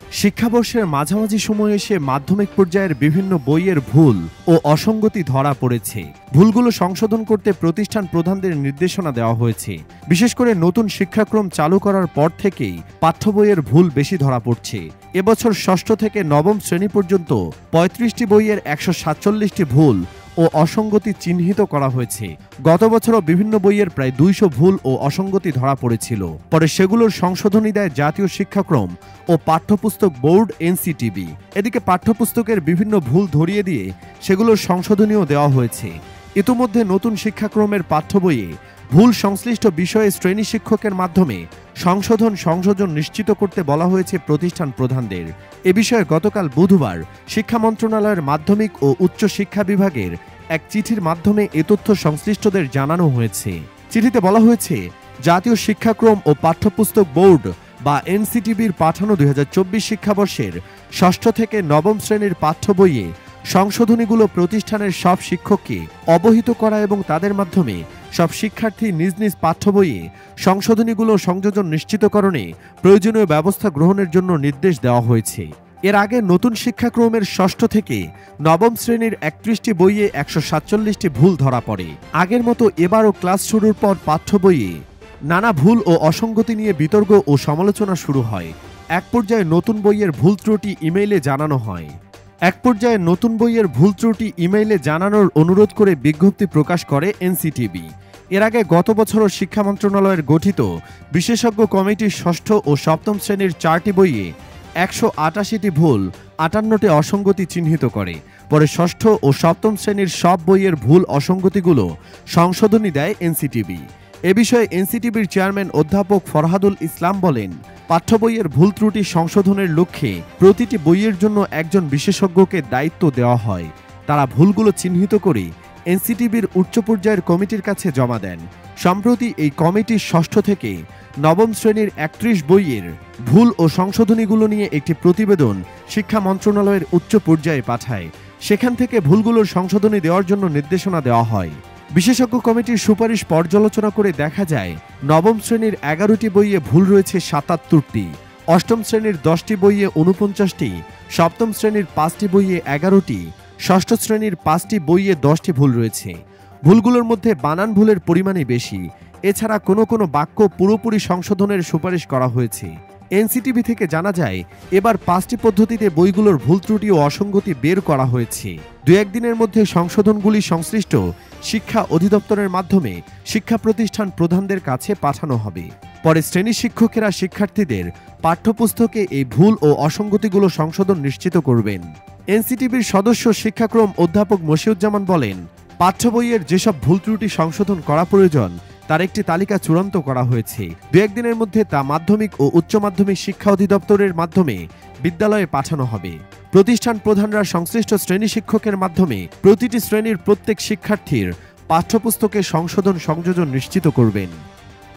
শিক্ষাবর্ষের মাঝামাঝি সময়ে এসে মাধ্যমিক পর্যায়ের বিভিন্ন বইয়ের ভুল ও অসঙ্গতি ধরা পড়েছে। ভুলগুলো সংশোধন করতে প্রতিষ্ঠান প্রধানদের নির্দেশনা দেওয়া হয়েছে। বিশেষ করে নতুন শিক্ষাক্রম চালু করার পর থেকেই পাঠ্য বইয়ের ভুল বেশি ধরা পড়ছে। এবছর ষষ্ঠ থেকে নবম শ্রেণী পর্যন্ত ৩৫টি বইয়ের ১৪৭টি ভুল ও অসঙ্গতি চিহ্নিত করা হয়েছে। গত বছরও বিভিন্ন বইয়ের প্রায় ২০০ ভুল ও অসঙ্গতি ধরা পড়েছিল। পরে সেগুলোর সংশোধনী দেয় জাতীয় শিক্ষাক্রম ও পাঠ্যপুস্তক বোর্ড এনসিটিবি। এদিকে পাঠ্যপুস্তকের বিভিন্ন ভুল ধরিয়ে দিয়ে সেগুলোর সংশোধনীও দেওয়া হয়েছে। ইতোমধ্যে নতুন শিক্ষাক্রমের পাঠ্য বইয়ে ভুল সংশ্লিষ্ট বিষয়ে শ্রেণী শিক্ষকের মাধ্যমে সংযোজন নিশ্চিত করতে বলা হয়েছে প্রতিষ্ঠান প্রধানদের। এ বিষয়ে গতকাল বুধবার শিক্ষা মন্ত্রণালয়ের মাধ্যমিক ও উচ্চ শিক্ষা বিভাগের এক চিঠির মাধ্যমে এ তথ্য সংশ্লিষ্টদের জানানো হয়েছে। চিঠিতে বলা হয়েছে, জাতীয় শিক্ষাক্রম ও পাঠ্যপুস্তক বোর্ড বা এনসিটিবির পাঠানো ২০২৪ শিক্ষাবর্ষের ষষ্ঠ থেকে নবম শ্রেণীর পাঠ্য বইয়ে সংশোধনীগুলো প্রতিষ্ঠানের সব শিক্ষককে অবহিত করা এবং তাদের মাধ্যমে সব শিক্ষার্থী নিজ নিজ পাঠ্য বইয়ে সংশোধনীগুলো সংযোজন নিশ্চিতকরণে প্রয়োজনীয় ব্যবস্থা গ্রহণের জন্য নির্দেশ দেওয়া হয়েছে। এর আগে নতুন শিক্ষাক্রমের ষষ্ঠ থেকে নবম শ্রেণীর ৩১টি বইয়ে ১৪৭টি ভুল ধরা পড়ে। আগের মতো এবারও ক্লাস শুরুর পর পাঠ্য বইয়ে নানা ভুল ও অসঙ্গতি নিয়ে বিতর্ক ও সমালোচনা শুরু হয়। এক পর্যায়ে নতুন বইয়ের ভুল ত্রুটি ইমেইলে জানানোর অনুরোধ করে বিজ্ঞপ্তি প্রকাশ করে এনসিটিবি। এর আগে গত বছরও শিক্ষা মন্ত্রণালয়ের গঠিত বিশেষজ্ঞ কমিটির ষষ্ঠ ও সপ্তম শ্রেণীর 4টি বইয়ে ১৮৮টি ভুল ৫৮টি অসঙ্গতি চিহ্নিত করে। পরে ষষ্ঠ ও সপ্তম শ্রেণীর সব বইয়ের ভুল অসঙ্গতিগুলো সংশোধনী দেয় এনসিটিবি। এ বিষয়ে এনসিটিবির চেয়ারম্যান অধ্যাপক ফরহাদুল ইসলাম বলেন, পাঠ্য বইয়ের ভুল ত্রুটি সংশোধনের লক্ষ্যে প্রতিটি বইয়ের জন্য একজন বিশেষজ্ঞকে দায়িত্ব দেওয়া হয়। তারা ভুলগুলো চিহ্নিত করে এনসিটিবির উচ্চ পর্যায়ের কমিটির কাছে জমা দেন। সম্প্রতি এই কমিটি ষষ্ঠ থেকে নবম শ্রেণীর ৩১ বইয়ের ভুল ও সংশোধনীগুলো নিয়ে একটি প্রতিবেদন শিক্ষা মন্ত্রণালয়ের উচ্চ পর্যায়ে পাঠায়। সেখান থেকে ভুলগুলোর সংশোধনী দেওয়ার জন্য নির্দেশনা দেওয়া হয়। বিশেষজ্ঞ কমিটির সুপারিশ পর্যালোচনা করে দেখা যায়, নবম শ্রেণীর ১১টি বইয়ে ভুল রয়েছে ৭৭টি, অষ্টম শ্রেণীর 10টি বইয়ে ৪৯টি, সপ্তম শ্রেণীর 5টি বইয়ে 11টি, ষষ্ঠ শ্রেণীর 5টি বইয়ে 10টি ভুল রয়েছে। ভুলগুলোর মধ্যে বানান ভুলের পরিমাণই বেশি। এছাড়া কোনো কোনো বাক্য পুরোপুরি সংশোধনের সুপারিশ করা হয়েছে। এনসিটিভি থেকে জানা যায়, এবার 5টি পদ্ধতিতে বইগুলোর ভুল ত্রুটি ও অসঙ্গতি বের করা হয়েছে। 2-1 দিনের মধ্যে সংশোধনগুলি সংশ্লিষ্ট শিক্ষা অধিদপ্তরের মাধ্যমে শিক্ষা প্রতিষ্ঠান প্রধানদের কাছে পাঠানো হবে। পরে শ্রেণী শিক্ষকেরা শিক্ষার্থীদের পাঠ্যপুস্তকে এই ভুল ও অসঙ্গতিগুলো সংশোধন নিশ্চিত করবেন। এনসিটিভির সদস্য শিক্ষাক্রম অধ্যাপক মশিউজ্জামান বলেন, পাঠ্য বইয়ের যেসব ভুল ত্রুটি সংশোধন করা প্রয়োজন তার একটি তালিকা চূড়ান্ত করা হয়েছে। 2-1 দিনের মধ্যে তা মাধ্যমিক ও উচ্চ মাধ্যমিক শিক্ষা অধিদপ্তরের মাধ্যমে বিদ্যালয়ে পাঠানো হবে। প্রতিষ্ঠান প্রধানরা সংশ্লিষ্ট শ্রেণী শিক্ষকের মাধ্যমে প্রতিটি শ্রেণীর প্রত্যেক শিক্ষার্থীর পাঠ্যপুস্তকে সংযোজন নিশ্চিত করবেন।